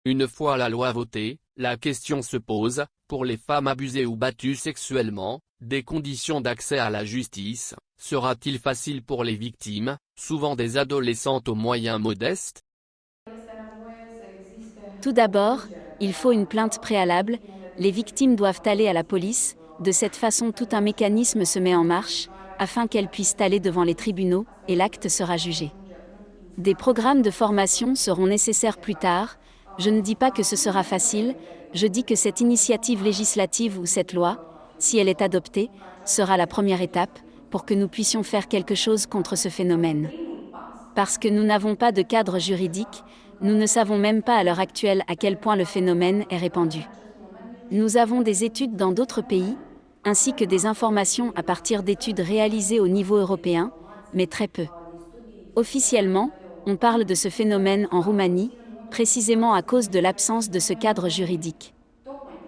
Une fois la loi votée, la question se pose, pour les femmes abusées ou battues sexuellement, des conditions d'accès à la justice, sera-t-il facile pour les victimes, souvent des adolescentes aux moyens modestes? Tout d'abord, il faut une plainte préalable, les victimes doivent aller à la police, de cette façon tout un mécanisme se met en marche, afin qu'elles puissent aller devant les tribunaux, et l'acte sera jugé. Des programmes de formation seront nécessaires plus tard, je ne dis pas que ce sera facile, je dis que cette initiative législative ou cette loi, si elle est adoptée, sera la première étape, pour que nous puissions faire quelque chose contre ce phénomène. Parce que nous n'avons pas de cadre juridique, nous ne savons même pas à l'heure actuelle à quel point le phénomène est répandu. Nous avons des études dans d'autres pays, ainsi que des informations à partir d'études réalisées au niveau européen, mais très peu. Officiellement, on parle de ce phénomène en Roumanie, précisément à cause de l'absence de ce cadre juridique.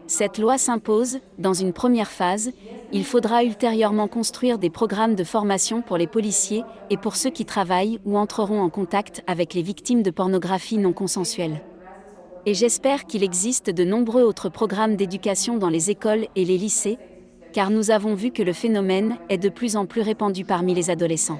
Cette loi s'impose, dans une première phase, il faudra ultérieurement construire des programmes de formation pour les policiers et pour ceux qui travaillent ou entreront en contact avec les victimes de pornographie non consensuelle. Et j'espère qu'il existe de nombreux autres programmes d'éducation dans les écoles et les lycées, car nous avons vu que le phénomène est de plus en plus répandu parmi les adolescents.